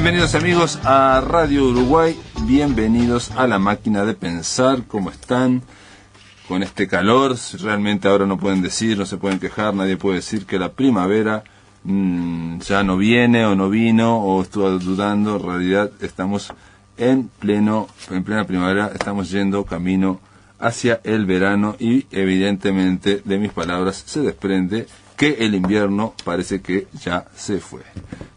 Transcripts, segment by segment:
Bienvenidos amigos a Radio Uruguay, bienvenidos a La Máquina de Pensar. ¿Cómo están? Con este calor, realmente ahora no pueden decir, no se pueden quejar, nadie puede decir que la primavera ya no viene o no vino o estuvo dudando. En realidad estamos en plena primavera, estamos yendo camino hacia el verano y evidentemente de mis palabras se desprende que el invierno parece que ya se fue.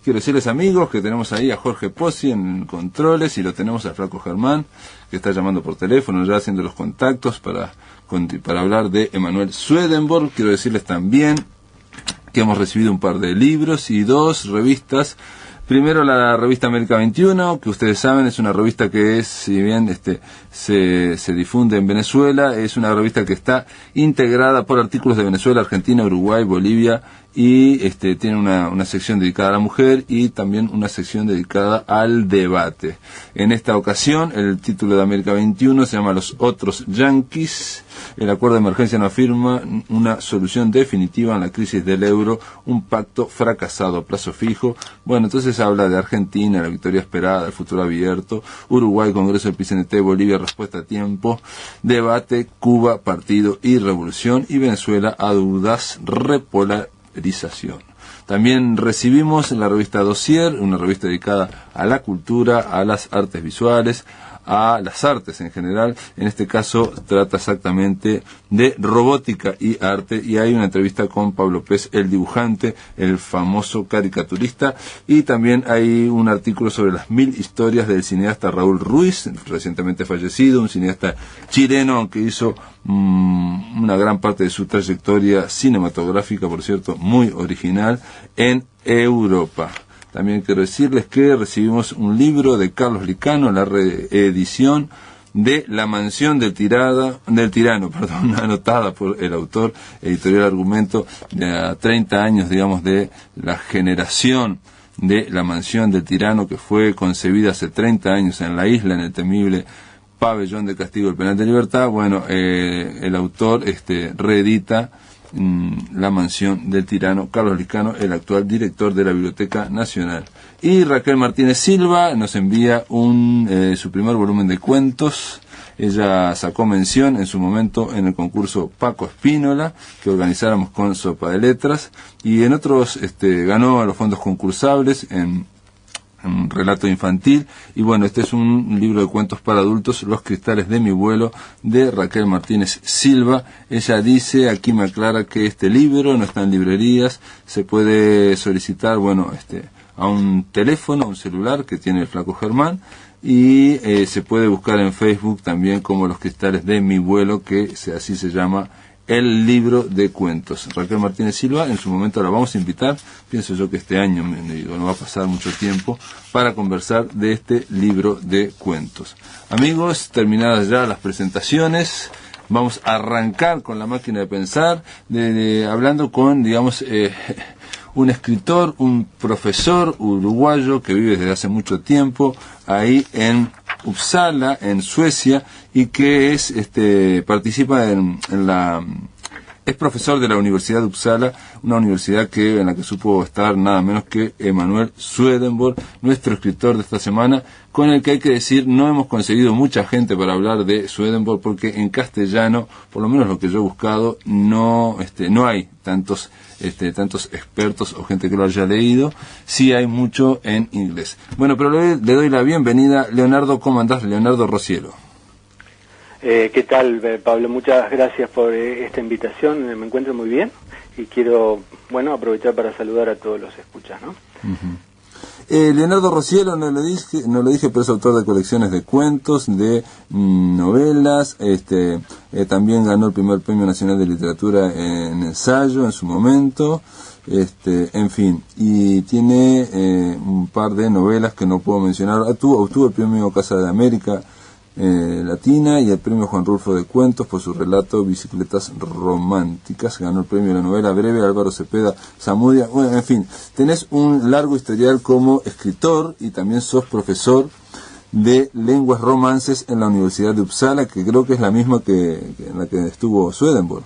Quiero decirles amigos que tenemos ahí a Jorge Pozzi en controles y lo tenemos al Flaco Germán que está llamando por teléfono ya haciendo los contactos para hablar de Emanuel Swedenborg. Quiero decirles también que hemos recibido un par de libros y 2 revistas. Primero la revista América 21, que ustedes saben es una revista que es, si bien se difunde en Venezuela, es una revista que está integrada por artículos de Venezuela, Argentina, Uruguay, Bolivia y tiene una sección dedicada a la mujer y también una sección dedicada al debate. En esta ocasión el título de América 21 se llama Los otros yanquis. El acuerdo de emergencia no afirma una solución definitiva en la crisis del euro, un pacto fracasado a plazo fijo. Bueno, entonces habla de Argentina, la victoria esperada, el futuro abierto, Uruguay, Congreso del PCNT, Bolivia, respuesta a tiempo, debate, Cuba, partido y revolución, y Venezuela, audaz repolarización. También recibimos la revista Dossier, una revista dedicada a la cultura, a las artes visuales, a las artes en general. En este caso trata exactamente de robótica y arte, y hay una entrevista con Pablo Pez, el dibujante, el famoso caricaturista, y también hay un artículo sobre las 1000 historias del cineasta Raúl Ruiz, recientemente fallecido, un cineasta chileno que hizo una gran parte de su trayectoria cinematográfica, por cierto, muy original, en Europa. También quiero decirles que recibimos un libro de Carlos Licano, la reedición de La mansión del tirano, anotada por el autor, editorial Argumento, de 30 años, digamos, de la generación de La mansión del tirano, que fue concebida hace 30 años en la isla, en el temible pabellón de castigo del penal de libertad. Bueno, el autor reedita La mansión del tirano, Carlos Licano, el actual director de la Biblioteca Nacional. Y Raquel Martínez Silva nos envía su primer volumen de cuentos. Ella sacó mención en su momento en el concurso Paco Espínola que organizáramos con Sopa de Letras, y en otros ganó los fondos concursables en un relato infantil. Y bueno, este es un libro de cuentos para adultos, Los cristales de mi vuelo, de Raquel Martínez Silva. Ella dice, aquí me aclara que este libro no está en librerías, se puede solicitar, bueno, a un teléfono, a un celular que tiene el Flaco Germán, y se puede buscar en Facebook también como Los cristales de mi vuelo, que así se llama el libro de cuentos. Raquel Martínez Silva, en su momento la vamos a invitar, pienso yo que este año, no va a pasar mucho tiempo, para conversar de este libro de cuentos. Amigos, terminadas ya las presentaciones, vamos a arrancar con La Máquina de Pensar, hablando con, digamos, un escritor, un profesor uruguayo que vive desde hace mucho tiempo ahí en Uppsala, en Suecia, y que participa es profesor de la Universidad de Uppsala, una universidad en la que supo estar nada menos que Emanuel Swedenborg, nuestro escritor de esta semana, con el que hay que decir no hemos conseguido mucha gente para hablar de Swedenborg, porque en castellano, por lo menos lo que yo he buscado, no hay tantos expertos o gente que lo haya leído. Sí hay mucho en inglés. Bueno, pero le doy la bienvenida. Leonardo, ¿cómo andás? Leonardo Rocielo. ¿Qué tal, Pablo? Muchas gracias por esta invitación. Me encuentro muy bien y quiero, aprovechar para saludar a todos los escuchas, ¿no? Uh-huh. Leonardo Rocielo, no lo dije, pero es autor de colecciones de cuentos, de novelas, también ganó el primer Premio Nacional de Literatura en ensayo en su momento, en fin, y tiene un par de novelas que no puedo mencionar. Obtuvo el Premio Casa de América Latina y el Premio Juan Rulfo de Cuentos por su relato Bicicletas Románticas. Ganó el premio de la novela breve Álvaro Cepeda Zamudia. Bueno, en fin, tenés un largo historial como escritor y también sos profesor de lenguas romances en la Universidad de Uppsala, que creo que es la misma que en la que estuvo Swedenborg.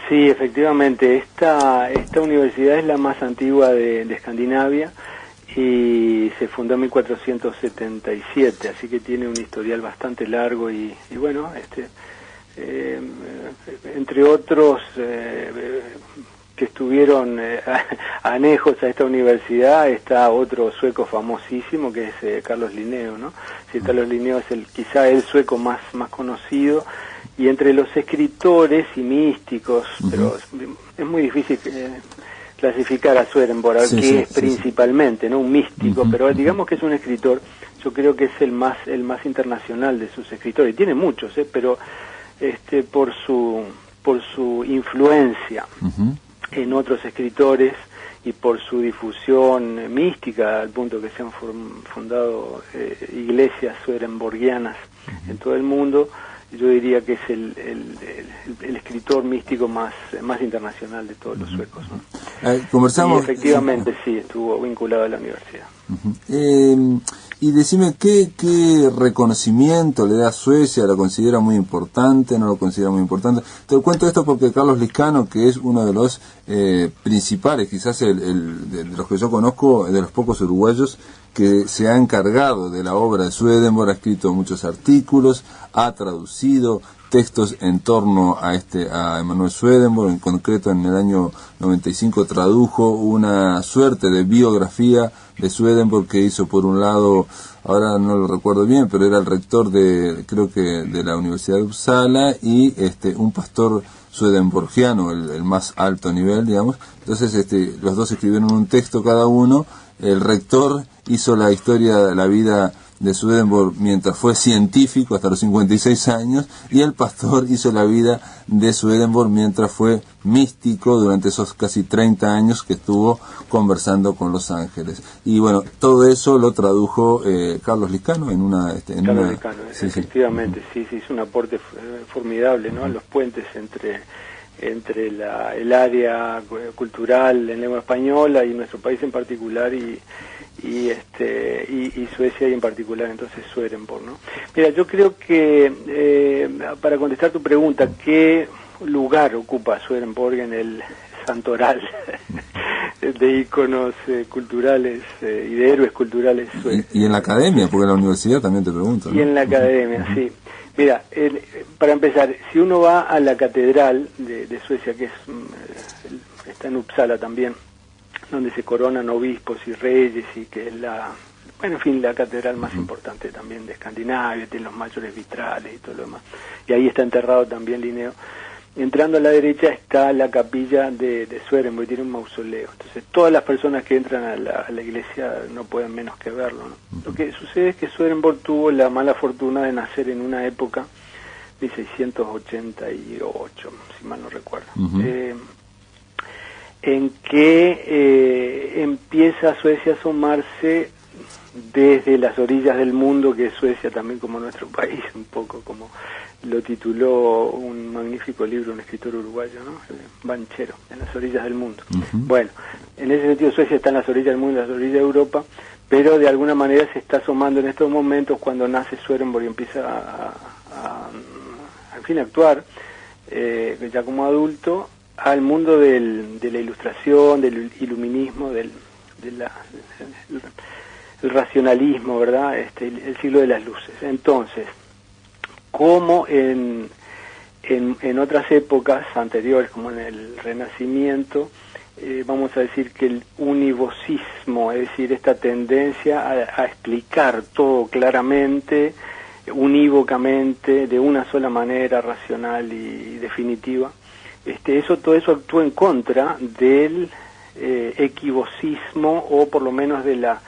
Sí, efectivamente, esta universidad es la más antigua de Escandinavia y se fundó en 1477, así que tiene un historial bastante largo y bueno, entre otros que estuvieron anejos a esta universidad, está otro sueco famosísimo que es Carlos Linneo, ¿no? Sí, Carlos Linneo es quizá el sueco más conocido, y entre los escritores y místicos, pero es muy difícil clasificar a Swedenborg, a ver qué es principalmente, ¿no? Un místico, pero digamos que es un escritor. Yo creo que es el más internacional de sus escritores. Tiene muchos, pero por su influencia en otros escritores y por su difusión mística, al punto que se han fundado iglesias swedenborgianas en todo el mundo. Yo diría que es el escritor místico más internacional de todos los suecos, ¿no? Conversamos. Y efectivamente sí, estuvo vinculado a la universidad. Y decime, ¿qué reconocimiento le da a Suecia? ¿La considera muy importante? ¿No lo considera muy importante? Te cuento esto porque Carlos Liscano, que es uno de los principales, quizás de los que yo conozco, de los pocos uruguayos que se ha encargado de la obra de Swedenborg, ha escrito muchos artículos, ha traducido textos en torno a Emanuel Swedenborg. En concreto, en el año 95 tradujo una suerte de biografía de Swedenborg que hizo, por un lado, ahora no lo recuerdo bien, pero era el rector creo que de la Universidad de Uppsala, y un pastor swedenborgiano, el más alto nivel, digamos. Entonces los dos escribieron un texto cada uno. El rector hizo la historia, la vida de Swedenborg mientras fue científico hasta los 56 años, y el pastor hizo la vida de Swedenborg mientras fue místico durante esos casi 30 años que estuvo conversando con los ángeles. Y bueno, todo eso lo tradujo Carlos Liscano en una... Carlos Liscano, efectivamente, sí, hizo un aporte formidable, ¿no? Los puentes entre el área cultural en lengua española y nuestro país en particular, y Suecia y en particular entonces Swedenborg, ¿no? Mira, yo creo que para contestar tu pregunta, ¿qué lugar ocupa Swedenborg en el santoral de íconos culturales y de héroes culturales suecos? Y en la academia, porque en la universidad también te pregunto, ¿no? Y en la academia, sí. Mira, para empezar, si uno va a la catedral de Suecia, que está en Uppsala también, donde se coronan obispos y reyes, y que es la catedral más importante también de Escandinavia, tiene los mayores vitrales y todo lo demás. Y ahí está enterrado también Linneo. Entrando a la derecha está la capilla de Swedenborg, tiene un mausoleo. Entonces todas las personas que entran a la iglesia no pueden menos que verlo, ¿no? Lo que sucede es que Swedenborg tuvo la mala fortuna de nacer en una época, 1688, si mal no recuerdo, en que empieza Suecia a asomarse desde las orillas del mundo, que es Suecia también como nuestro país, un poco como lo tituló un magnífico libro, un escritor uruguayo, ¿no? Banchero, en las orillas del mundo. Bueno, en ese sentido Suecia está en las orillas del mundo, en las orillas de Europa, pero de alguna manera se está asomando en estos momentos, cuando nace Swedenborg y empieza a actuar, ya como adulto, al mundo de la ilustración, del iluminismo, del racionalismo, ¿verdad? El siglo de las luces. Entonces, como en otras épocas anteriores, como en el Renacimiento, vamos a decir que el univocismo, es decir, esta tendencia a explicar todo claramente, unívocamente, de una sola manera, racional y definitiva, todo eso actúa en contra del equivocismo, o por lo menos de la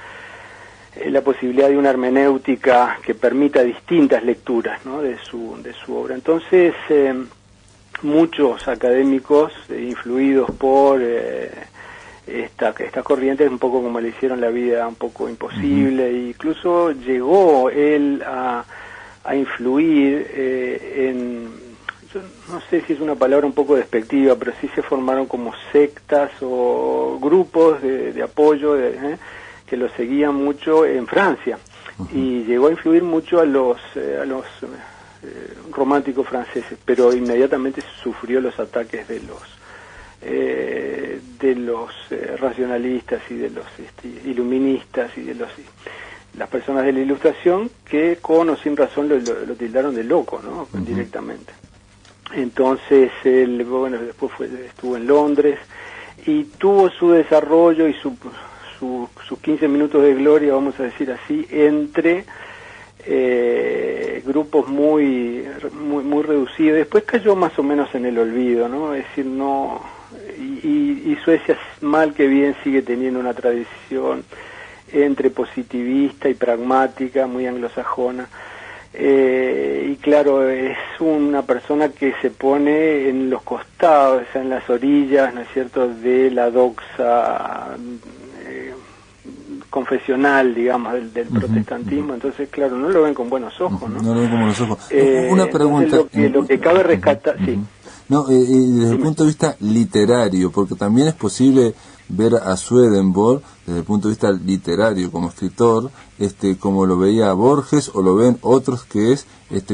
posibilidad de una hermenéutica que permita distintas lecturas, ¿no? de su obra. Entonces, muchos académicos influidos por estas corrientes, un poco como le hicieron la vida un poco imposible, e incluso llegó él a influir yo no sé si es una palabra un poco despectiva, pero sí se formaron como sectas o grupos de apoyo que lo seguían mucho en Francia, y llegó a influir mucho a los románticos franceses, pero inmediatamente sufrió los ataques de los racionalistas y de los iluministas y de las personas de la Ilustración, que con o sin razón lo tildaron de loco, ¿no? Directamente. Entonces él, bueno, después estuvo en Londres y tuvo su desarrollo y sus 15 minutos de gloria, vamos a decir así, entre grupos muy reducidos. Después cayó más o menos en el olvido, ¿no? Es decir, no, y Suecia, mal que bien, sigue teniendo una tradición entre positivista y pragmática, muy anglosajona. Y claro, es una persona que se pone en los costados, o sea, en las orillas, ¿no es cierto?, de la doxa confesional, digamos, del protestantismo. Entonces, claro, no lo ven con buenos ojos, ¿no? No lo ven con buenos ojos. Una pregunta. Lo que cabe rescatar, sí. No, desde el punto de vista literario, porque también es posible ver a Swedenborg desde el punto de vista literario como escritor, como lo veía Borges, o lo ven otros, que es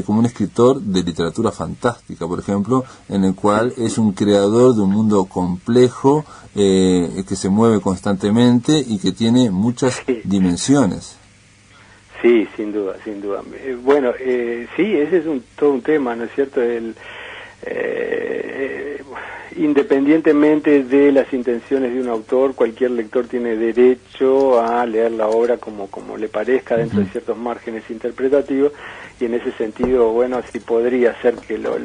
como un escritor de literatura fantástica, por ejemplo, en el cual es un creador de un mundo complejo, que se mueve constantemente y que tiene muchas dimensiones. Sí, sin duda, sin duda. Bueno, sí, ese es todo un tema, ¿no es cierto? Independientemente de las intenciones de un autor, cualquier lector tiene derecho a leer la obra como le parezca, dentro de ciertos márgenes interpretativos, y en ese sentido, bueno, sí podría ser que lo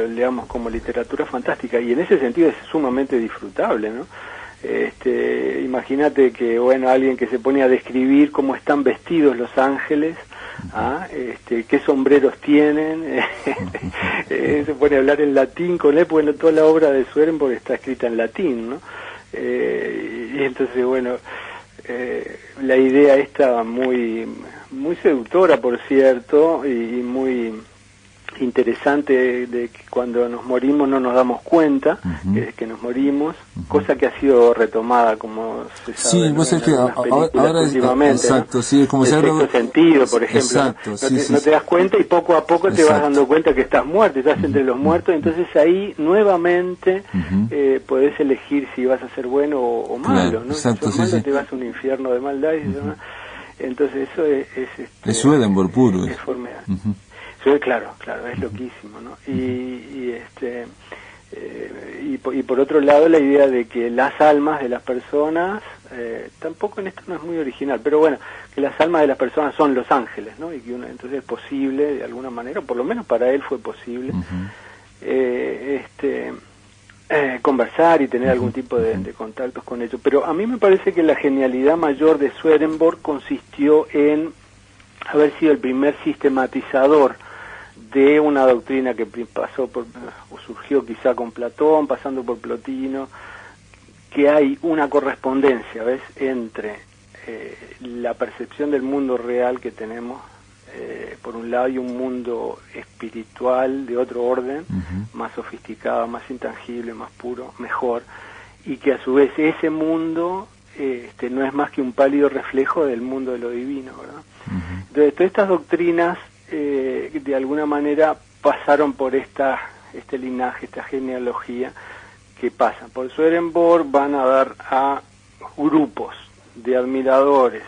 leamos como literatura fantástica, y en ese sentido es sumamente disfrutable, ¿no? Imagínate que, bueno, alguien que se pone a describir cómo están vestidos los ángeles, qué sombreros tienen, se pone a hablar en latín con él, porque toda la obra de Swedenborg está escrita en latín, ¿no? Y entonces, bueno, la idea esta muy seductora, por cierto, y muy interesante, de que cuando nos morimos no nos damos cuenta que nos morimos, cosa que ha sido retomada, como se sabe, sí, vos en que ahora últimamente, exacto, ¿no? sí, es como el sexto sentido, por ejemplo, exacto, no te das cuenta, y poco a poco te vas dando cuenta que estás muerto, estás entre los muertos. Entonces ahí nuevamente podés elegir si vas a ser bueno o malo, claro, ¿no? exacto, si sos malo, te vas a un infierno de maldad, entonces eso es Swedenborg puro, es formidable. Claro, es loquísimo, ¿no? Y por otro lado, la idea de que las almas de las personas, tampoco en esto no es muy original, pero bueno, que las almas de las personas son los ángeles, ¿no? Y que entonces es posible, de alguna manera, o por lo menos para él fue posible, conversar y tener algún tipo de contactos con ellos. Pero a mí me parece que la genialidad mayor de Swedenborg consistió en haber sido el primer sistematizador de una doctrina que surgió quizá con Platón, pasando por Plotino, que hay una correspondencia, ¿ves?, entre la percepción del mundo real que tenemos, por un lado, y un mundo espiritual de otro orden, más sofisticado, más intangible, más puro, mejor, y que a su vez ese mundo no es más que un pálido reflejo del mundo de lo divino, ¿verdad? Entonces, todas estas doctrinas de alguna manera pasaron por este linaje, esta genealogía, que pasan por Swedenborg, van a dar a grupos de admiradores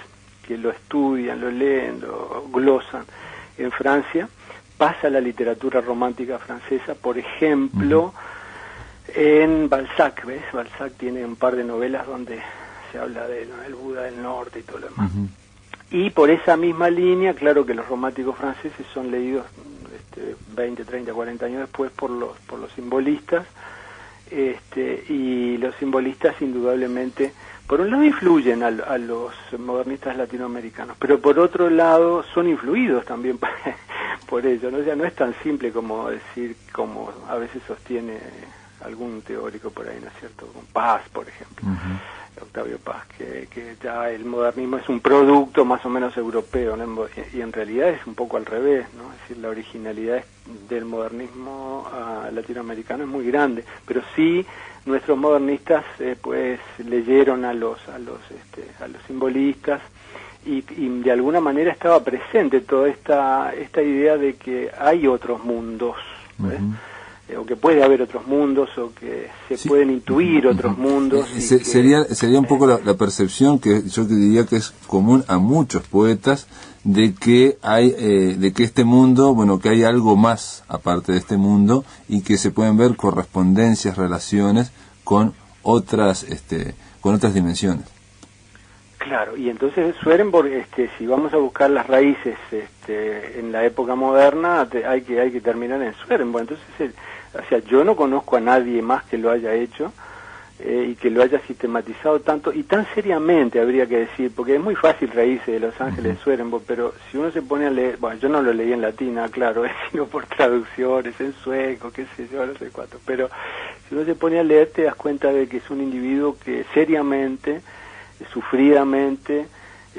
que lo estudian, lo leen, lo glosan en Francia. Pasa la literatura romántica francesa, por ejemplo, en Balzac, ¿ves? Balzac tiene un par de novelas donde se habla del Buda del Norte y todo lo demás. Y por esa misma línea, claro que los románticos franceses son leídos 20, 30, 40 años después por los simbolistas, y los simbolistas indudablemente, por un lado, influyen a los modernistas latinoamericanos, pero por otro lado son influidos también por ello, ¿no? O sea, no es tan simple como decir, como a veces sostiene algún teórico por ahí, ¿no es cierto? Con Paz, por ejemplo. Octavio Paz, que ya el modernismo es un producto más o menos europeo, ¿no? Y en realidad es un poco al revés, ¿no? Es decir, la originalidad del modernismo latinoamericano es muy grande, pero sí nuestros modernistas pues leyeron a los simbolistas, y de alguna manera estaba presente toda esta idea de que hay otros mundos, ¿ves? o que puede haber otros mundos, o que se pueden intuir otros mundos. Sería un poco la percepción que yo te diría que es común a muchos poetas, de que este mundo, bueno, que hay algo más aparte de este mundo, y que se pueden ver correspondencias, relaciones con otras dimensiones. Claro, y entonces Swedenborg, si vamos a buscar las raíces en la época moderna, hay que terminar en Swedenborg. Entonces, o sea, yo no conozco a nadie más que lo haya hecho y que lo haya sistematizado tanto y tan seriamente, habría que decir, porque es muy fácil reírse de Los Ángeles de Swedenborg, pero si uno se pone a leer, bueno, yo no lo leí en latín, claro, sino por traducciones en sueco, qué sé yo, no sé cuánto, pero si uno se pone a leer te das cuenta de que es un individuo que seriamente, sufridamente,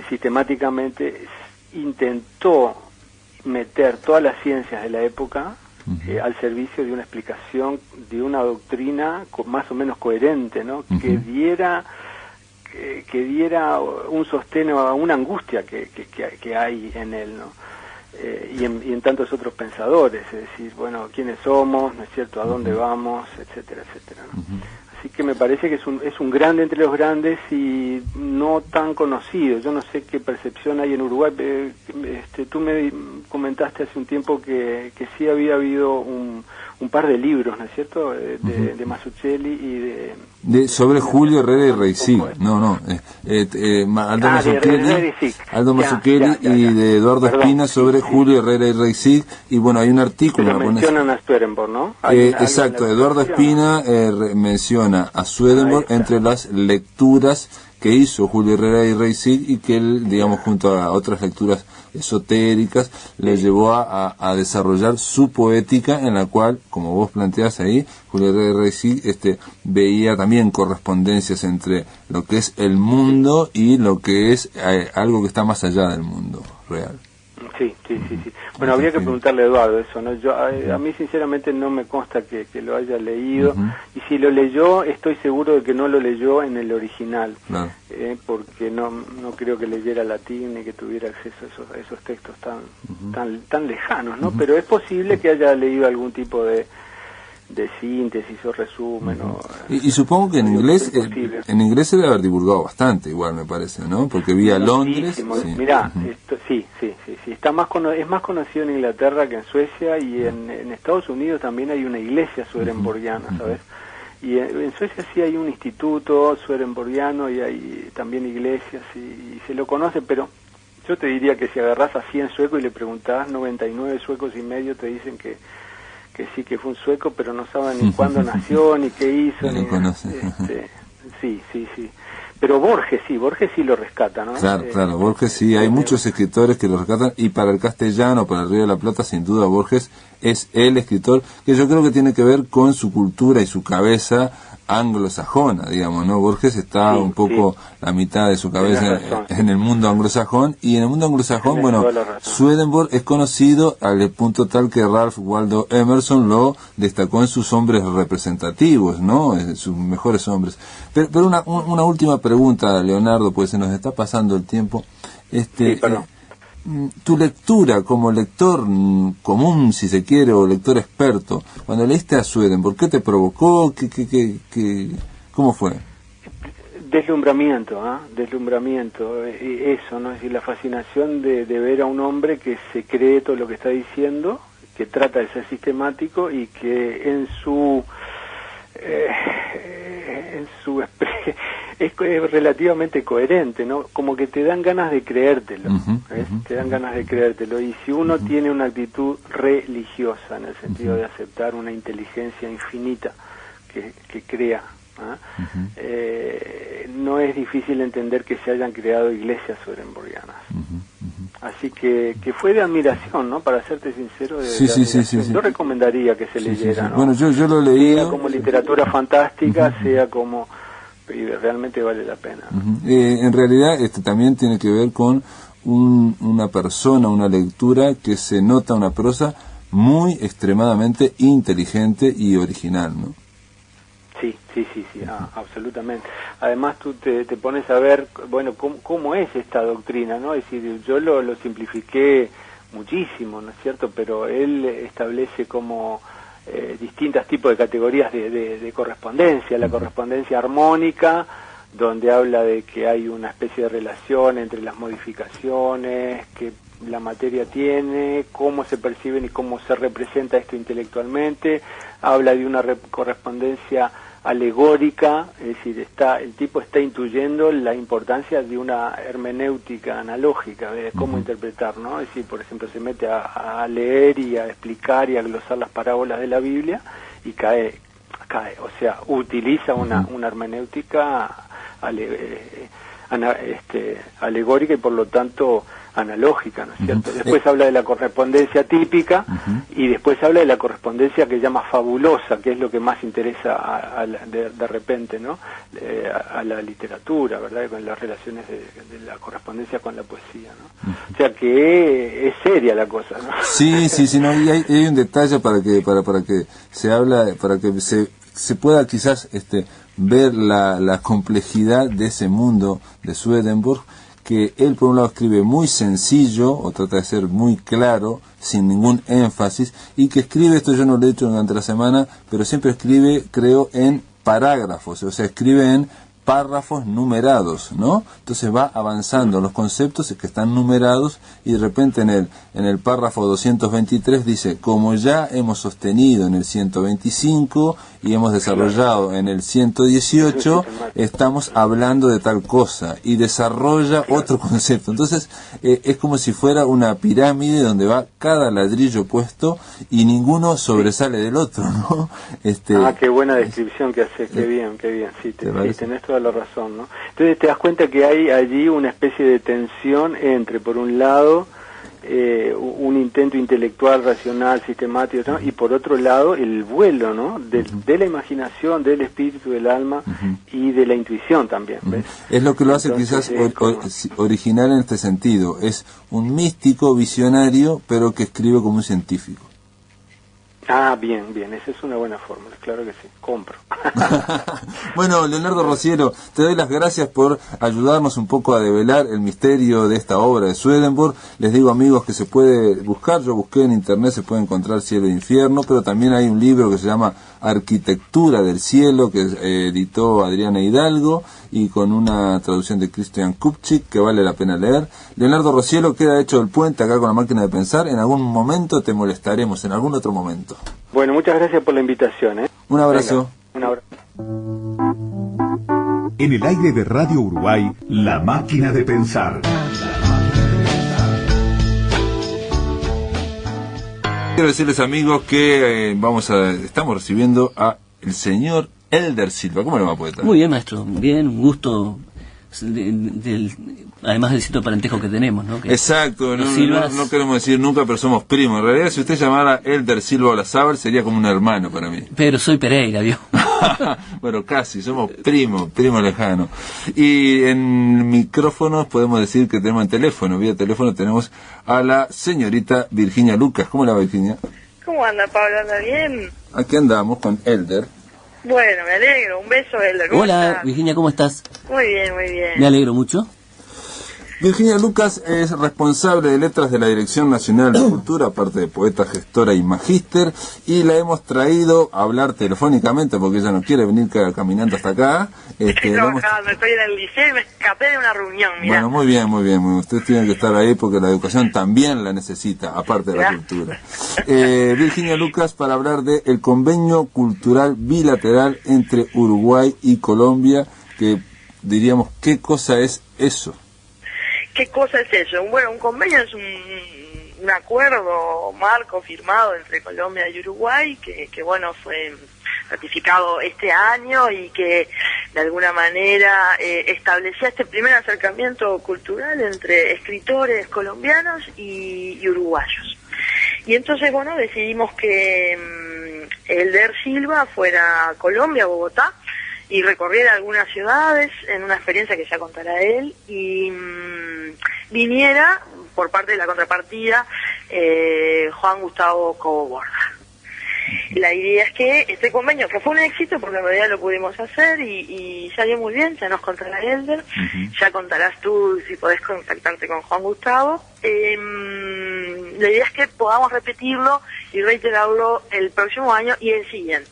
sistemáticamente intentó meter todas las ciencias de la época al servicio de una explicación, de una doctrina más o menos coherente, ¿no? Que diera un sostén a una angustia que hay en él, ¿no? Y en tantos otros pensadores, es decir, bueno, quiénes somos, ¿no es cierto?, a dónde vamos, etcétera, etcétera, ¿no? Así que me parece que es un grande entre los grandes y no tan conocido. Yo no sé qué percepción hay en Uruguay. Tú me comentaste hace un tiempo que sí había habido un par de libros, ¿no es cierto?, de Mazzucchelli y sobre Julio Herrera y Reisig. Aldo Mazzucchelli y de Eduardo Espina sobre Julio Herrera y Reisig. Y bueno, hay un artículo. Pero mencionan a Swedenborg, ¿no? Exacto, Eduardo Espina menciona a Swedenborg entre las lecturas que hizo Julio Herrera y Reisig, y que él, digamos, junto a otras lecturas esotéricas, le llevó a desarrollar su poética, en la cual, como vos planteás ahí, Julio Herrera y Reisig veía también correspondencias entre lo que es el mundo y lo que es algo que está más allá del mundo real. Sí. Bueno, habría que preguntarle a Eduardo eso, ¿no? A mí sinceramente no me consta que lo haya leído, y si lo leyó, estoy seguro de que no lo leyó en el original, porque no creo que leyera latín ni que tuviera acceso a esos textos tan lejanos, ¿no? Pero es posible que haya leído algún tipo de síntesis o resumen. Y supongo que en inglés se debe haber divulgado bastante, igual me parece, ¿no? Porque vi a Londres. Mirá, sí, es más conocido en Inglaterra que en Suecia, y en Estados Unidos también hay una iglesia swedenborgiana, ¿sabes? Y en Suecia sí hay un instituto swedenborgiano y hay también iglesias y se lo conoce, pero yo te diría que si agarrás a 100 suecos y le preguntás, 99 suecos y medio te dicen que sí, que fue un sueco, pero no saben ni cuándo nació, ni qué hizo. Ni sí. Pero Borges sí lo rescata, ¿no? Claro, Borges sí, hay muchos escritores que lo rescatan, y para el castellano, para el Río de la Plata, sin duda Borges es el escritor que yo creo que tiene que ver con su cultura y su cabeza anglosajona, digamos, ¿no? Borges está un poco la mitad de su cabeza en el mundo anglosajón, y en el mundo anglosajón, bueno, Swedenborg es conocido al punto tal que Ralph Waldo Emerson lo destacó en sus hombres representativos, ¿no? Sus mejores hombres. Pero una última pregunta, Leonardo, pues se nos está pasando el tiempo. Tu lectura como lector común, si se quiere, o lector experto, cuando leíste a Swedenborg, ¿qué te provocó? ¿Cómo fue? Deslumbramiento, eso, ¿no? Es decir, la fascinación de ver a un hombre que se cree todo lo que está diciendo, que trata de ser sistemático y que en su es relativamente coherente, ¿no? Como que te dan ganas de creértelo, te dan ganas de creértelo, y si uno tiene una actitud religiosa, en el sentido de aceptar una inteligencia infinita que crea, no es difícil entender que se hayan creado iglesias swedenborgianas. Así que fue de admiración, ¿no? Para serte sincero, sí. Yo recomendaría que se leyera, ¿no? Bueno, yo lo leí. Sea como literatura fantástica, sea como... Y realmente vale la pena. En realidad también tiene que ver con una persona, una lectura que se nota, una prosa muy extremadamente inteligente y original, ¿no? Sí, absolutamente. Además tú te pones a ver, bueno, cómo es esta doctrina, ¿no? Es decir, yo lo simplifiqué muchísimo, ¿no es cierto? Pero él establece como distintos tipos de categorías de correspondencia. La correspondencia armónica, donde habla de que hay una especie de relación entre las modificaciones que la materia tiene, cómo se perciben y cómo se representa esto intelectualmente. Habla de una correspondencia alegórica, es decir, el tipo está intuyendo la importancia de una hermenéutica analógica, de cómo interpretar, ¿no? Es decir, por ejemplo, se mete a leer y a explicar y a glosar las parábolas de la Biblia y cae, o sea, utiliza una hermenéutica alegórica y por lo tanto analógica, ¿no es cierto? Después habla de la correspondencia típica y después habla de la correspondencia que llama fabulosa, que es lo que más interesa de repente, ¿no? A la literatura, ¿verdad? Con las relaciones de la correspondencia con la poesía, ¿no? O sea que es seria la cosa, ¿no? Sí, no, y hay un detalle para que se habla, para que se pueda quizás ver la complejidad de ese mundo de Swedenborg, que él por un lado escribe muy sencillo o trata de ser muy claro, sin ningún énfasis, y que escribe, esto yo no lo he hecho durante la semana, pero siempre escribe, creo, en parágrafos, o sea, escribe en párrafos numerados, ¿no? Entonces va avanzando los conceptos que están numerados y de repente en el párrafo 223 dice, como ya hemos sostenido en el 125 y hemos desarrollado en el 118, estamos hablando de tal cosa y desarrolla otro concepto. Entonces es como si fuera una pirámide donde va cada ladrillo puesto y ninguno sobresale del otro, ¿no? Qué buena descripción que haces, qué bien, sí, tenés toda la razón, ¿no? Entonces te das cuenta que hay allí una especie de tensión entre, por un lado, un intento intelectual, racional, sistemático, ¿no? Y por otro lado, el vuelo, ¿no? De la imaginación, del espíritu, del alma y de la intuición también, ¿ves? Es lo que lo hace quizás original en este sentido. Es un místico visionario, pero que escribe como un científico. Bien, esa es una buena fórmula, claro que sí, compro. Bueno, Leonardo Rociero, te doy las gracias por ayudarnos un poco a develar el misterio de esta obra de Swedenborg. Les digo, amigos, que se puede buscar, yo busqué en internet, se puede encontrar Cielo e Infierno, pero también hay un libro que se llama Arquitectura del Cielo, que editó Adriana Hidalgo, y con una traducción de Christian Kupchik, que vale la pena leer. Leonardo Rociero, queda hecho el puente acá con la máquina de pensar. En algún momento te molestaremos, en algún otro momento. Bueno, muchas gracias por la invitación, ¿eh? Un abrazo. Venga, un abrazo. En el aire de Radio Uruguay, La Máquina de Pensar. Quiero decirles, amigos, que estamos recibiendo a el señor Elder Silva. ¿Cómo le va, poeta? Muy bien, maestro. Bien, un gusto. Además del cierto parentesco que tenemos, ¿no? Exacto, no queremos decir nunca, pero somos primos. En realidad, si usted llamara Elder Silva Olazábal, sería como un hermano para mí. Pero soy Pereira, ¿vio? Bueno, casi, somos primo lejano. Y en micrófonos podemos decir que tenemos en teléfono, vía teléfono tenemos a la señorita Virginia Lucas. ¿Cómo la va, Virginia? ¿Cómo anda, Pablo? ¿Anda bien? Aquí andamos con Elder. Bueno, me alegro. Un beso, Elder. Hola, estás? Virginia, ¿cómo estás? Muy bien, muy bien. Me alegro mucho. Virginia Lucas es responsable de letras de la Dirección Nacional de Cultura, aparte de poeta, gestora y magíster, y la hemos traído a hablar telefónicamente porque ella no quiere venir caminando hasta acá. Estoy trabajando, estoy en el liceo y me escapé de una reunión, mirá. Bueno, muy bien. Ustedes tienen que estar ahí porque la educación también la necesita, aparte de la cultura. Virginia Lucas, para hablar del convenio cultural bilateral entre Uruguay y Colombia, que diríamos, ¿qué cosa es eso? ¿Qué cosa es eso? Bueno, un convenio es un acuerdo marco firmado entre Colombia y Uruguay que bueno, fue ratificado este año y que de alguna manera establecía este primer acercamiento cultural entre escritores colombianos y uruguayos. Y entonces, bueno, decidimos que Elder Silva fuera a Colombia, a Bogotá, y recorriera algunas ciudades en una experiencia que ya contará él, y viniera por parte de la contrapartida Juan Gustavo Cobo Borda. La idea es que este convenio, que fue un éxito porque en realidad lo pudimos hacer y salió muy bien, ya nos contará Elder, ya contarás tú si podés contactarte con Juan Gustavo. La idea es que podamos repetirlo y reiterarlo el próximo año y el siguiente.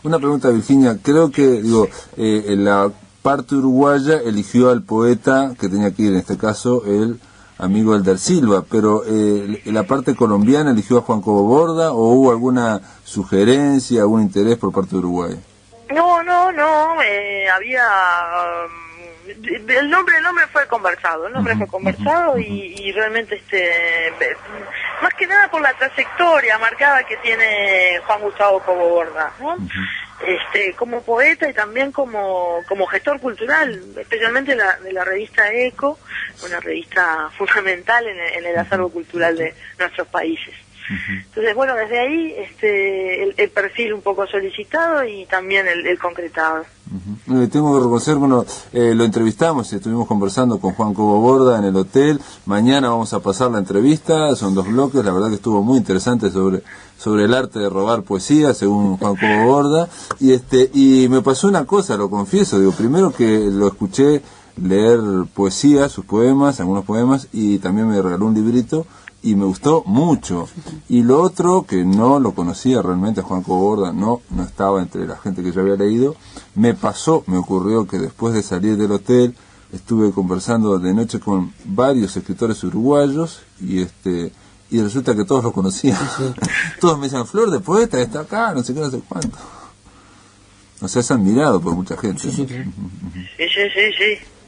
Una pregunta, Virginia. Creo que, la parte uruguaya eligió al poeta que tenía que ir, en este caso, el amigo Elder Silva, pero la parte colombiana eligió a Juan Cobo-Borda, ¿o hubo alguna sugerencia, algún interés por parte de Uruguay? No, había... El nombre fue conversado, y realmente más que nada por la trayectoria marcada que tiene Juan Gustavo Cobo-Borda, ¿no? Como poeta y también como gestor cultural, especialmente de la revista ECO, una revista fundamental en el acervo cultural de nuestros países. Entonces, bueno, desde ahí el perfil un poco solicitado y también el concretado. Tengo que reconocer, lo entrevistamos y estuvimos conversando con Juan Cobo-Borda en el hotel. Mañana vamos a pasar la entrevista, son 2 bloques, la verdad que estuvo muy interesante sobre el arte de robar poesía, según Juan Cobo-Borda. Y me pasó una cosa, lo confieso, primero que lo escuché leer poesía, sus poemas, algunos poemas, y también me regaló un librito, y me gustó mucho. Y lo otro, que no lo conocía realmente, Juan Cobo-Borda no estaba entre la gente que yo había leído, me ocurrió que después de salir del hotel estuve conversando de noche con varios escritores uruguayos y resulta que todos lo conocían. Todos me decían, Flor de Poeta está acá, no sé qué, no sé cuánto. O sea, es admirado por mucha gente. Sí.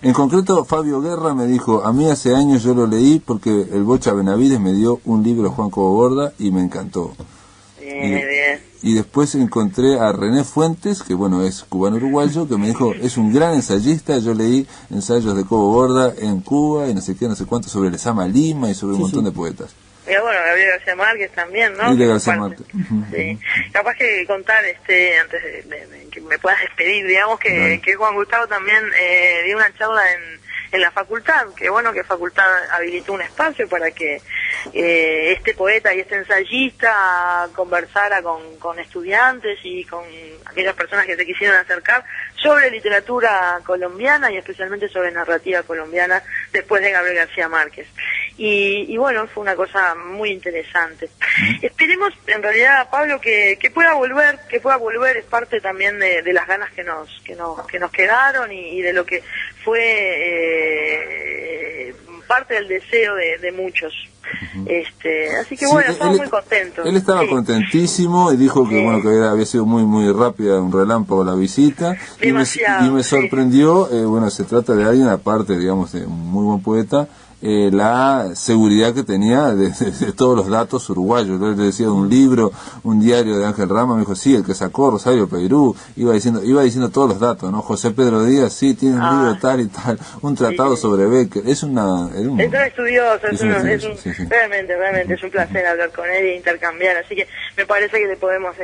En concreto, Fabio Guerra me dijo, a mí hace años yo lo leí porque el Bocha Benavides me dio un libro de Juan Cobo-Borda y me encantó. Bien. Y después encontré a René Fuentes, que es cubano-uruguayo, que me dijo, es un gran ensayista, yo leí ensayos de Cobo-Borda en Cuba y no sé qué, no sé cuánto, sobre Lezama Lima y sobre un montón de poetas. Y bueno, Gabriel García Márquez también, ¿no? Y de García Márquez. Sí. Capaz que contar, antes de que me puedas despedir, digamos que Juan Gustavo también dio una charla en la facultad, que facultad habilitó un espacio para que este poeta y este ensayista conversara con estudiantes y con aquellas personas que se quisieron acercar sobre literatura colombiana y especialmente sobre narrativa colombiana después de Gabriel García Márquez. Y bueno, fue una cosa muy interesante. Esperemos, en realidad, Pablo, que pueda volver, es parte también de las ganas que nos quedaron y de lo que fue parte del deseo de muchos. Así que estamos muy contentos. Él estaba contentísimo y dijo que que había sido muy muy rápida, un relámpago la visita. Y me sorprendió, se trata de alguien aparte, digamos, de un muy buen poeta, la seguridad que tenía de todos los datos uruguayos. Yo le decía de un libro, un diario de Ángel Rama, me dijo, sí, el que sacó Rosario Peirú, iba diciendo todos los datos, ¿no? José Pedro Díaz, sí, tiene un libro tal y tal, un tratado sobre Becker, es un estudioso, realmente es un placer hablar con él e intercambiar, así que me parece que le podemos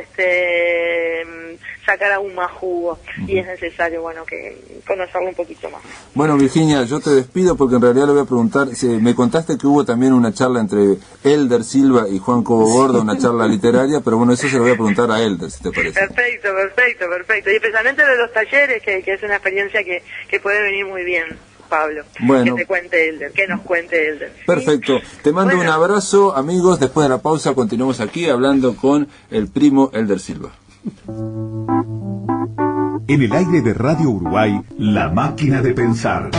sacar aún más jugo y es necesario, que conocerlo un poquito más. Bueno, Virginia, yo te despido porque en realidad le voy a preguntar, me contaste que hubo también una charla entre Elder Silva y Juan Cobo-Borda, una charla literaria, pero eso se lo voy a preguntar a Elder, si te parece. Perfecto, y especialmente de los talleres, que es una experiencia que puede venir muy bien, Pablo. Bueno, que nos cuente Elder. Perfecto, te mando un abrazo, amigos. Después de la pausa continuamos aquí hablando con el primo Elder Silva. En el aire de Radio Uruguay, La Máquina de Pensar.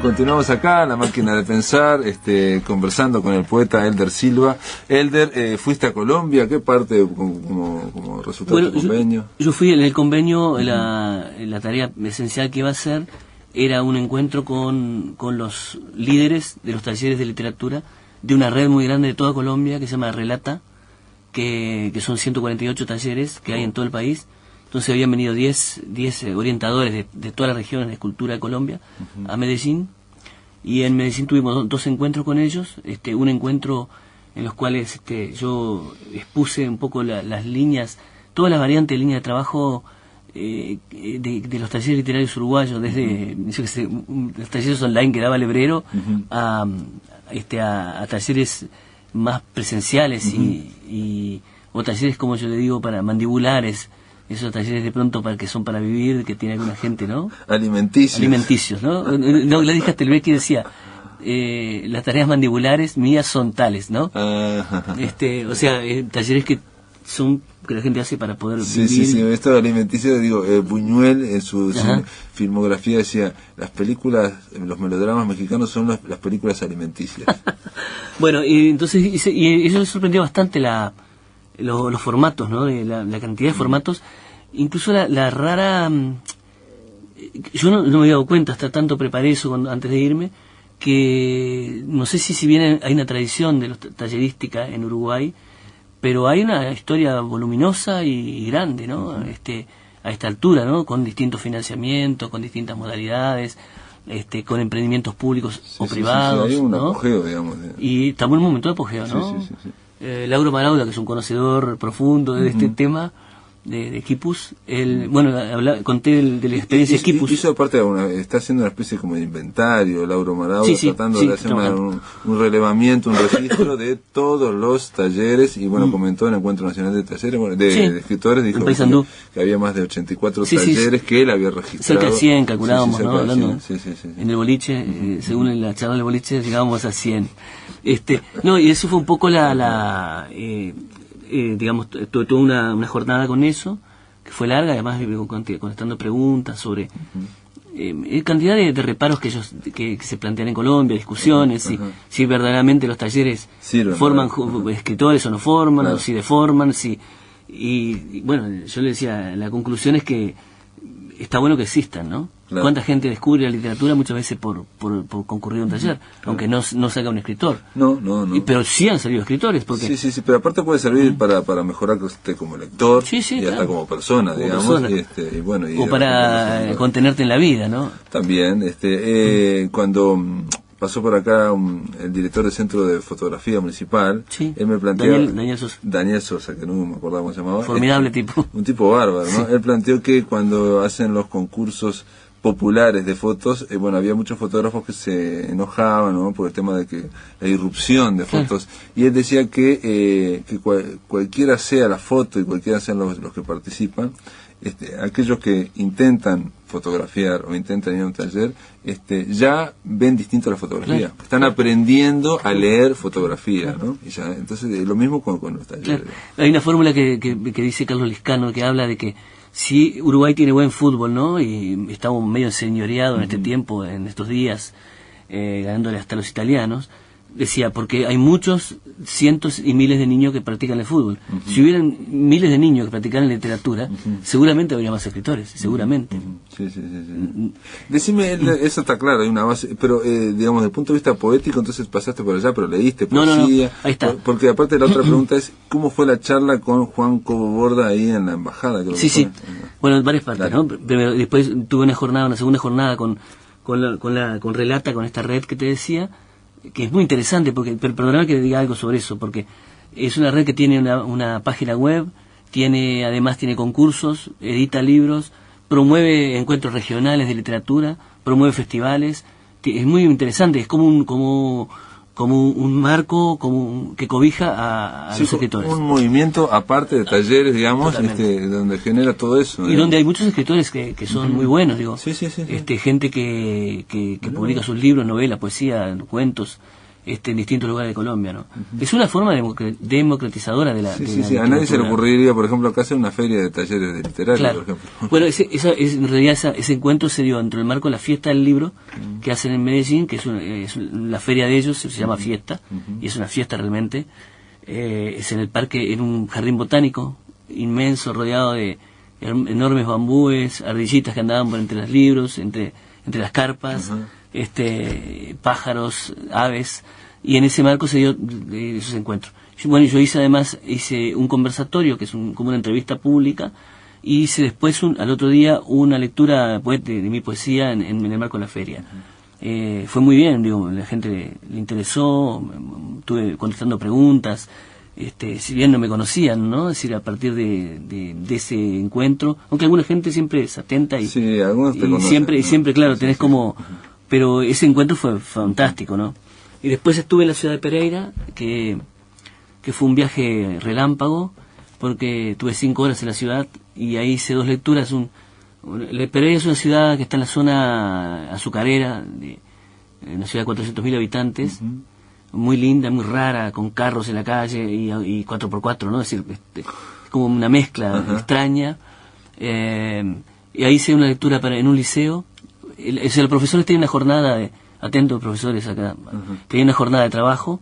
Continuamos acá, La Máquina de Pensar, conversando con el poeta Elder Silva. Elder, ¿fuiste a Colombia? ¿Qué parte como resultado del convenio? Yo fui en el convenio, la tarea esencial que iba a hacer era un encuentro con los líderes de los talleres de literatura de una red muy grande de toda Colombia que se llama Relata, que son 148 talleres que hay en todo el país. Entonces habían venido 10 orientadores de todas las regiones de cultura de Colombia a Medellín, y en Medellín tuvimos 2 encuentros con ellos, un encuentro en los cuales yo expuse un poco las líneas, todas las variantes de línea de trabajo de los talleres literarios uruguayos, desde los talleres online que daba Lebrero a talleres más presenciales o talleres, como yo le digo, para mandibulares, esos talleres de pronto que son para vivir, que tiene alguna gente, ¿no? Alimenticios, ¿no? No, le dije a Telbeck y decía, las tareas mandibulares mías son tales, ¿no? Ah. O sea, talleres que la gente hace para poder vivir. Sí, esto alimenticio, digo, Buñuel en su filmografía decía, las películas, los melodramas mexicanos son las películas alimenticias. Bueno, y entonces, y eso me sorprendió bastante los formatos, ¿no? La cantidad de formatos, incluso la rara... Yo no me había dado cuenta, hasta tanto preparé eso antes de irme, que no sé si bien hay una tradición de tallerística en Uruguay, pero hay una historia voluminosa y grande, ¿no? A esta altura, ¿no? Con distintos financiamientos, con distintas modalidades, con emprendimientos públicos o privados, hay un ¿no? apogeo, digamos. Y estamos en un momento de apogeo, ¿no? Lauro Marauda, que es un conocedor profundo de este tema, de Quipus, conté de la experiencia de Quipus. Hizo aparte, está haciendo una especie como de inventario, Lauro Marauda, tratando de hacer un relevamiento, un registro de todos los talleres, y comentó en el Encuentro Nacional de Talleres, de Escritores, dijo que había más de 84 talleres que él había registrado. Cerca de 100, calculábamos, ¿no? Hablando, en el boliche, según en la charla del boliche, llegábamos a 100. Y eso fue un poco digamos, tuve una jornada con eso, que fue larga, además contestando preguntas sobre cantidad de reparos que se plantean en Colombia, discusiones, si verdaderamente los talleres forman escritores o no forman, o si deforman, y bueno, yo le decía, la conclusión es que está bueno que existan, ¿no? Claro. ¿Cuánta gente descubre la literatura muchas veces por concurrir a un taller? Claro. Aunque no saca un escritor. No. Pero sí han salido escritores. Porque... Sí, pero aparte puede servir para mejorar usted como lector y hasta como persona, digamos. O para contenerte en la vida, ¿no? También, cuando pasó por acá el director del Centro de Fotografía Municipal, él me planteó... Daniel Sosa, que no me acordaba cómo se llamaba. Formidable tipo. Un tipo bárbaro, ¿no? Él planteó que cuando hacen los concursos populares de fotos, había muchos fotógrafos que se enojaban, ¿no? Por el tema de que la irrupción de fotos, y él decía que cualquiera sea la foto y cualquiera sean los que participan, aquellos que intentan fotografiar o intentan ir a un taller, ya ven distinto la fotografía, están aprendiendo a leer fotografía, ¿no? Y ya, entonces lo mismo con los talleres. Hay una fórmula que dice Carlos Liscano, que habla de que si Uruguay tiene buen fútbol, ¿no? Y estamos medio enseñoreados en este tiempo, en estos días, ganándole hasta los italianos, decía, porque hay muchos, cientos y miles de niños que practican el fútbol. Si hubieran miles de niños que practicaran literatura, seguramente habría más escritores, seguramente. Sí. Decime, eso está claro, hay una base, pero digamos, desde el punto de vista poético, entonces pasaste por allá, pero leíste poesía. No, ahí está. Porque aparte la otra pregunta es, ¿cómo fue la charla con Juan Cobo Borda ahí en la embajada? Sí. Bueno, en varias partes, ¿no? Primero, después tuve una segunda jornada con Relata, con esta red que te decía, que es muy interesante, pero perdóname que diga algo sobre eso, porque es una red que tiene una página web, además tiene concursos, edita libros, promueve encuentros regionales de literatura, promueve festivales, es muy interesante, es como un marco que cobija a los escritores. Un movimiento aparte de talleres, digamos, donde genera todo eso. Y donde hay muchos escritores que son muy buenos, digo. Sí. Gente que publica sus libros, novelas, poesía, cuentos, en distintos lugares de Colombia, ¿no? Es una forma democratizadora de la literatura. A nadie se le ocurriría, por ejemplo, acá hacer una feria de talleres de literaria, por ejemplo. Bueno, en realidad ese encuentro se dio dentro del marco de la fiesta del libro que hacen en Medellín, que es la feria de ellos, se llama Fiesta, y es una fiesta realmente. Es en el parque, en un jardín botánico inmenso, rodeado de enormes bambúes, ardillitas que andaban por entre los libros, entre las carpas, pájaros, aves, y en ese marco se dio esos encuentros. Yo hice un conversatorio, que es como una entrevista pública, y hice después al otro día una lectura de mi poesía en el marco de la feria. Fue muy bien, la gente le interesó, estuve contestando preguntas, si bien no me conocían, ¿no? Es decir, a partir de ese encuentro, aunque alguna gente siempre es atenta y siempre, claro, tenés como... Pero ese encuentro fue fantástico, ¿no? Y después estuve en la ciudad de Pereira, que fue un viaje relámpago, porque tuve 5 horas en la ciudad y ahí hice 2 lecturas. Pereira es una ciudad que está en la zona azucarera una ciudad de 400.000 habitantes, muy linda, muy rara, con carros en la calle y 4x4, ¿no? Es decir, como una mezcla extraña. Y ahí hice una lectura en un liceo. Los profesores tenían una jornada atentos profesores acá, tenían una jornada de trabajo,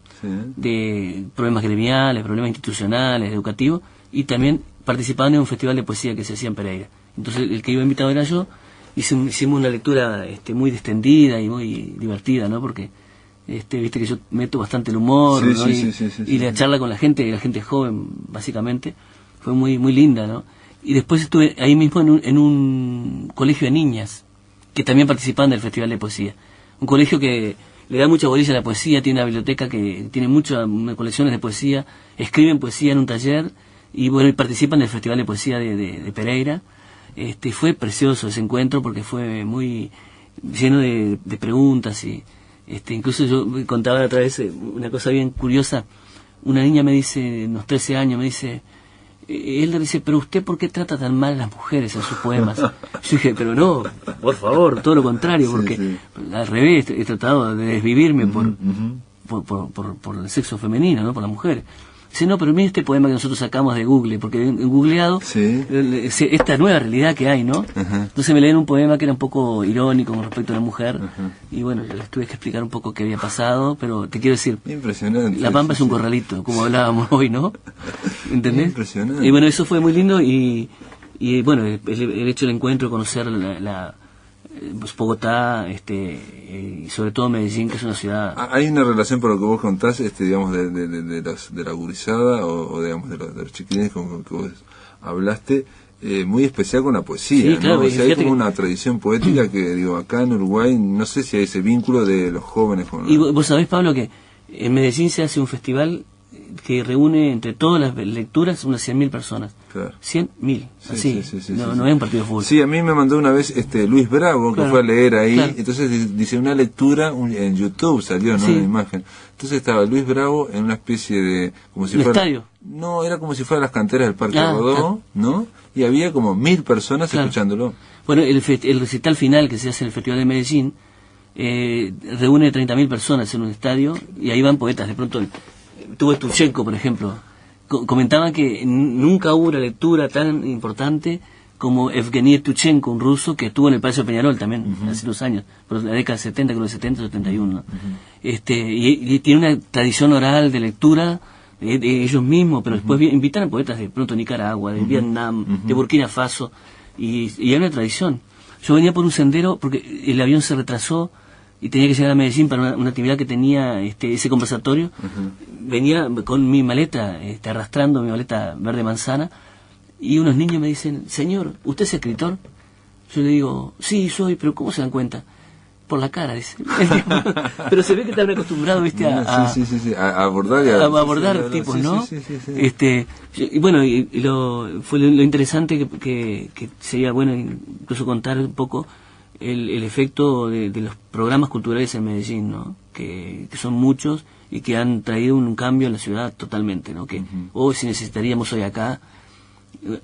de problemas gremiales, problemas institucionales, educativos, y también participaban en un festival de poesía que se hacía en Pereira. Entonces el que iba invitado era yo. Hicimos una lectura muy distendida y muy divertida, ¿no? Porque viste que yo meto bastante el humor, ¿no? Y la charla con la gente joven, básicamente, fue muy muy linda, ¿no? Y después estuve ahí mismo en un colegio de niñas que también participaban del festival de poesía. Un colegio que le da mucha bolilla a la poesía, tiene una biblioteca que tiene muchas colecciones de poesía, escriben poesía en un taller y bueno, y participan del festival de poesía de Pereira. Fue precioso ese encuentro porque fue muy lleno de preguntas y incluso yo contaba otra vez una cosa bien curiosa. Una niña me dice, unos 13 años, me dice, él le dice, pero usted ¿por qué trata tan mal a las mujeres en sus poemas? Yo dije, pero no, por favor, todo lo contrario, porque al revés, he tratado de desvivirme por el sexo femenino, ¿no? Por las mujeres. Dice, no, pero mira este poema que nosotros sacamos de Google, porque en googleado esta nueva realidad que hay, ¿no? Entonces me leen un poema que era un poco irónico con respecto a la mujer, y bueno, yo les tuve que explicar un poco qué había pasado, pero te quiero decir, impresionante. La Pampa es un corralito, como hablábamos hoy, ¿no? ¿Entendés? Impresionante. Y bueno, eso fue muy lindo, y bueno, el hecho del encuentro, conocer pues Bogotá, y sobre todo Medellín, que es una ciudad... Hay una relación, por lo que vos contás, digamos, de la gurizada, o digamos, de los chiquilines con que vos hablaste, muy especial con la poesía, sí, claro, ¿no? O sea, hay como una tradición poética que, digo, acá en Uruguay, no sé si hay ese vínculo de los jóvenes con... Y vos sabés, Pablo, que en Medellín se hace un festival que reúne entre todas las lecturas unas 100.000 personas. Claro. 100.000, así, no es un partido de fútbol. Sí, a mí me mandó una vez Luis Bravo, que fue a leer ahí, entonces dice una lectura, en YouTube salió, ¿no? Una imagen. Entonces estaba Luis Bravo en una especie de... como si ¿Un fuera, estadio? No, era como si fuera las canteras del Parque Rodó, ¿no? Y había como 1.000 personas escuchándolo. Bueno, el recital final que se hace en el Festival de Medellín reúne 30.000 personas en un estadio, y ahí van poetas, de pronto... Tuvo Tuchenko, por ejemplo. Comentaban que nunca hubo una lectura tan importante como Evgeny Tuchenko, un ruso que estuvo en el Palacio Peñarol también, hace unos años, por la década de 70, creo que 70, 71. ¿no? Y tiene una tradición oral de lectura de ellos mismos, pero después invitan a poetas de pronto Nicaragua, de Vietnam, de Burkina Faso, y hay una tradición. Yo venía por un sendero porque el avión se retrasó y tenía que llegar a Medellín para una actividad que tenía ese conversatorio. Venía con mi maleta, arrastrando mi maleta verde manzana, y unos niños me dicen, señor, ¿usted es escritor? Yo le digo, sí, soy, pero ¿cómo se dan cuenta? Por la cara, dice. Pero se ve que están acostumbrados, ¿viste? A abordar tipos, ¿no? Y bueno, fue lo interesante que sería bueno incluso contar un poco el efecto de los programas culturales en Medellín, ¿no? Que son muchos y que han traído un cambio en la ciudad totalmente, ¿no? Que hoy, si necesitaríamos hoy acá,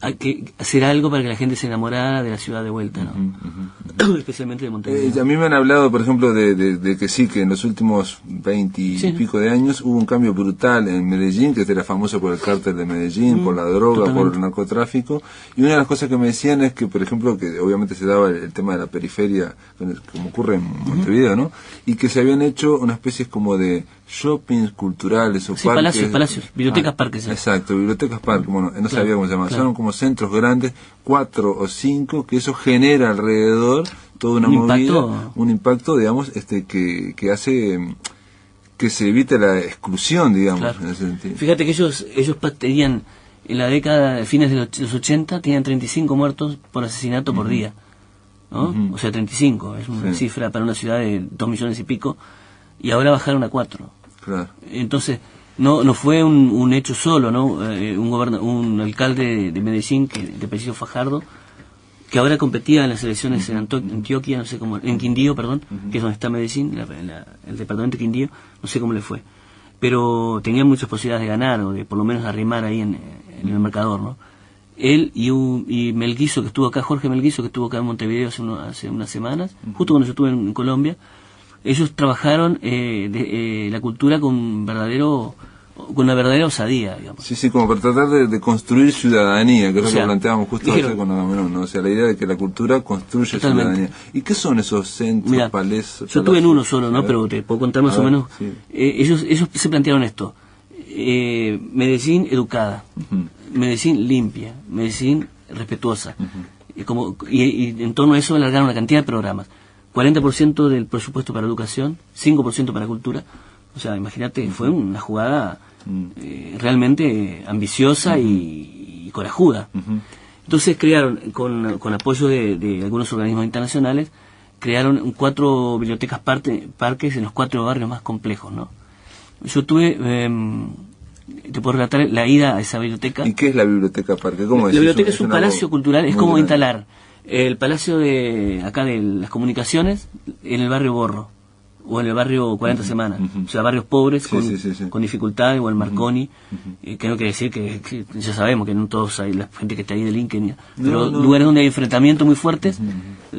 hay que hacer algo para que la gente se enamorara de la ciudad de vuelta, ¿no? Especialmente de Montevideo. A mí me han hablado, por ejemplo, de que sí, que en los últimos 20 y pico de años hubo un cambio brutal en Medellín, que era famoso por el cártel de Medellín, por la droga, totalmente, por el narcotráfico. Y una de las cosas que me decían es que, por ejemplo, que obviamente se daba el tema de la periferia, como ocurre en Montevideo, ¿no? Y que se habían hecho una especie como de shoppings culturales o parques. Palacios, bibliotecas parques. Exacto, bibliotecas parques, bueno, no sabía cómo se llamaban. Son como centros grandes, 4 o 5, que eso genera alrededor toda una movida, un impacto, digamos, que hace que se evite la exclusión, digamos, en ese sentido. Fíjate que ellos tenían, en la década de fines de los 80, tenían 35 muertos por asesinato por día, ¿no? O sea, 35, es una cifra para una ciudad de 2 millones y pico, y ahora bajaron a 4. Claro. Entonces, no fue un hecho solo, ¿no? Un alcalde de Medellín, de apellido Fajardo, que ahora competía en las elecciones en Antioquia, no sé cómo, en Quindío, perdón, que es donde está Medellín, el departamento de Quindío, no sé cómo le fue. Pero tenía muchas posibilidades de ganar, o de por lo menos arrimar ahí en el marcador, ¿no? Él y Melguizo, que estuvo acá, Jorge Melguizo, que estuvo acá en Montevideo hace unas semanas, justo cuando yo estuve en Colombia, ellos trabajaron la cultura con una verdadera osadía, digamos. Sí, sí, como para tratar de construir ciudadanía, que es lo que planteábamos justo ayer con Agamenón, ¿no? O sea, la idea de que la cultura construye ciudadanía. ¿Y qué son esos centros, palacios? Yo estuve en uno solo, ¿no? Pero te puedo contar más o menos. Sí. Ellos se plantearon esto. Medellín educada, Medellín limpia, Medellín respetuosa. Y en torno a eso alargaron una cantidad de programas. 40% del presupuesto para educación, 5% para cultura. O sea, imagínate, fue una jugada realmente ambiciosa y corajuda. Entonces crearon, con apoyo de algunos organismos internacionales, crearon 4 bibliotecas parques en los 4 barrios más complejos, ¿no? Yo tuve, te puedo relatar la ida a esa biblioteca. ¿Y qué es la biblioteca parque? ¿Cómo es? La biblioteca es un palacio cultural, es como instalar el palacio de acá de las comunicaciones en el barrio Borro o en el barrio 40 Semanas, o sea, barrios pobres con dificultades, o el Marconi, que no quiere decir que ya sabemos que no todos hay la gente que está ahí de Lincoln, pero lugares donde hay enfrentamientos muy fuertes,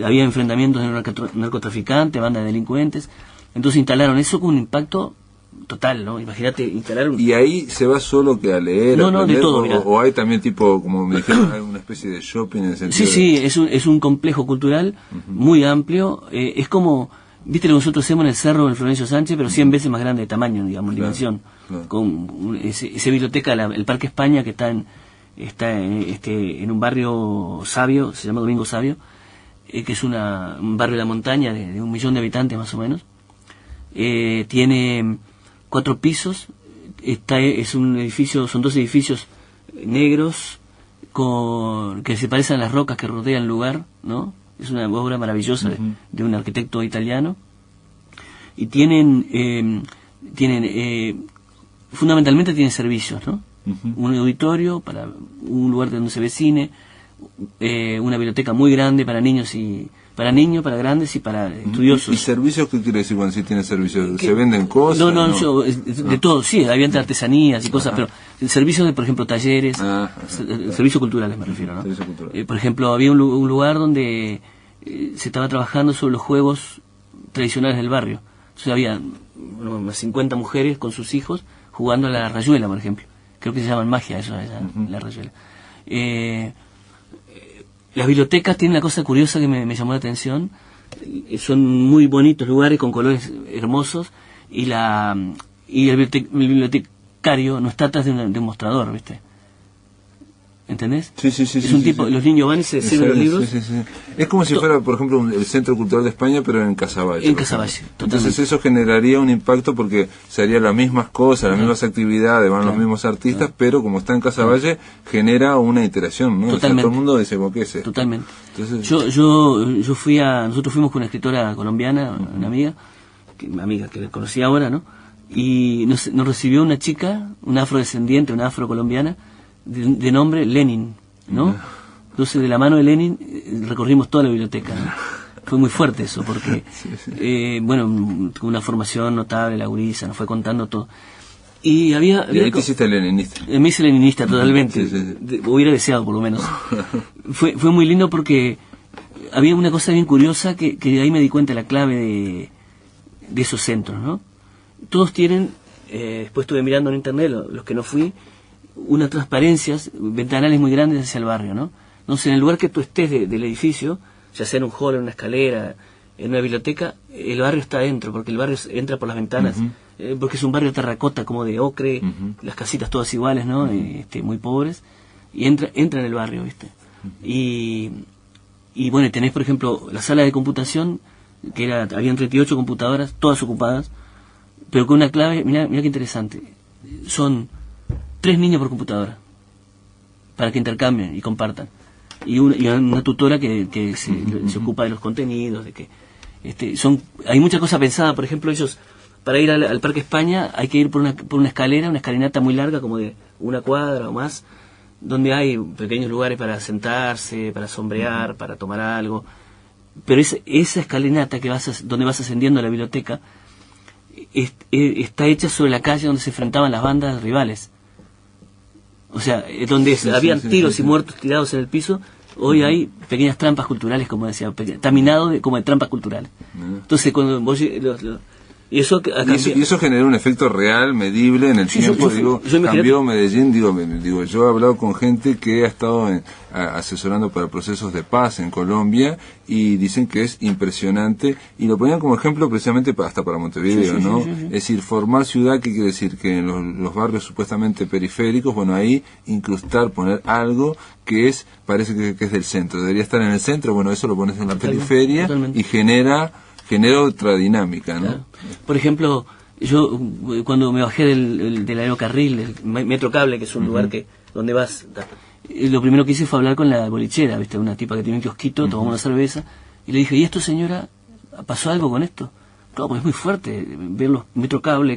había enfrentamientos de narcotraficantes, bandas de delincuentes, entonces instalaron eso con un impacto total, ¿no? Imagínate instalar ¿Y ahí se va solo que a leer? No, de todo, o hay también tipo, como me dijeron, hay una especie de shopping en el sentido Sí, es un complejo cultural muy amplio, es como, viste lo que nosotros hacemos en el Cerro del Florencio Sánchez, pero 100 veces más grande de tamaño, digamos, dimensión. Con esa biblioteca, el Parque España, que está en un barrio sabio, se llama Domingo Sabio, que es un barrio de la montaña de 1 millón de habitantes más o menos. Tiene 4 pisos, es un edificio, son 2 edificios negros que se parecen a las rocas que rodean el lugar, ¿no? Es una obra maravillosa de un arquitecto italiano. Y fundamentalmente tienen servicios, ¿no? Un auditorio para un lugar donde se ve cine, una biblioteca muy grande para niños para grandes y para estudiosos. ¿Y servicios qué quiere decir cuando sí tiene servicios? ¿Se venden cosas? No, de todo, sí, había entre artesanías y cosas, pero el servicio de, por ejemplo, talleres, servicios culturales me refiero, ¿no? Por ejemplo, había un lugar donde se estaba trabajando sobre los juegos tradicionales del barrio. Entonces había unas 50 mujeres con sus hijos jugando a la rayuela, por ejemplo. Creo que se llaman magia, eso, la rayuela. Las bibliotecas tienen una cosa curiosa que me llamó la atención. Son muy bonitos lugares con colores hermosos y el bibliotecario no está atrás de un mostrador, ¿viste? ¿Entendés? Sí. Es un tipo, los niños van y se sirven los libros. Sí. Es como si fuera, por ejemplo, el Centro Cultural de España, pero en Casaballe. En Casaballe, totalmente. Entonces eso generaría un impacto porque se harían las mismas cosas, las mismas actividades, van los mismos artistas, pero como está en Casaballe, genera una interacción, ¿no? Totalmente. O sea, todo el mundo dice, ¿qué es esto? Totalmente. Entonces, nosotros fuimos con una escritora colombiana, una amiga que la conocí ahora, ¿no? Y nos recibió una chica, una afrodescendiente, una afrocolombiana, de nombre Lenin, ¿no? Entonces de la mano de Lenin recorrimos toda la biblioteca, ¿no? Fue muy fuerte eso porque con una formación notable, la gurisa nos fue contando todo y había ahí te hiciste leninista. Me hice leninista totalmente. Hubiera deseado por lo menos. fue muy lindo porque había una cosa bien curiosa que de ahí me di cuenta la clave de esos centros, ¿no? Todos tienen, después estuve mirando en internet, los que no fui, unas transparencias, ventanales muy grandes hacia el barrio, ¿no? Entonces, en el lugar que tú estés del edificio, ya sea en un hall, en una escalera, en una biblioteca, el barrio está adentro, porque el barrio entra por las ventanas, porque es un barrio terracota, como de ocre, las casitas todas iguales, ¿no? Muy pobres, y entra en el barrio, ¿viste? Y bueno, tenés, por ejemplo, la sala de computación, habían 38 computadoras, todas ocupadas, pero con una clave, mira qué interesante, son 3 niños por computadora para que intercambien y compartan y una tutora que se ocupa de los contenidos, de que hay mucha cosa pensada. Por ejemplo, ellos para ir al Parque España hay que ir por una escalinata muy larga, como de 1 cuadra o más, donde hay pequeños lugares para sentarse, para sombrear, para tomar algo, pero esa escalinata donde vas ascendiendo a la biblioteca está hecha sobre la calle donde se enfrentaban las bandas rivales. O sea, donde habían tiros y muertos tirados en el piso, Hoy hay pequeñas trampas culturales, como decía, está minado como de trampas culturales. Entonces, cuando vos... Y eso generó un efecto real, medible en el tiempo. Cambió Medellín. Yo he hablado con gente que ha estado asesorando para procesos de paz en Colombia y dicen que es impresionante, y lo ponían como ejemplo precisamente hasta para Montevideo, ¿no? Es decir, formar ciudad, ¿qué quiere decir? Que en los barrios supuestamente periféricos, bueno, ahí incrustar, poner algo que parece que es del centro, debería estar en el centro, bueno, eso lo pones en la periferia y genera otra dinámica, ¿no? Claro. Por ejemplo, yo cuando me bajé del aerocarril, el Metro Cable, que es un lugar donde vas, lo primero que hice fue hablar con la bolichera, ¿viste? Una tipa que tiene un kiosquito, tomamos una cerveza, y le dije, ¿y esto, señora, pasó algo con esto? No, pues es muy fuerte ver los Metro Cable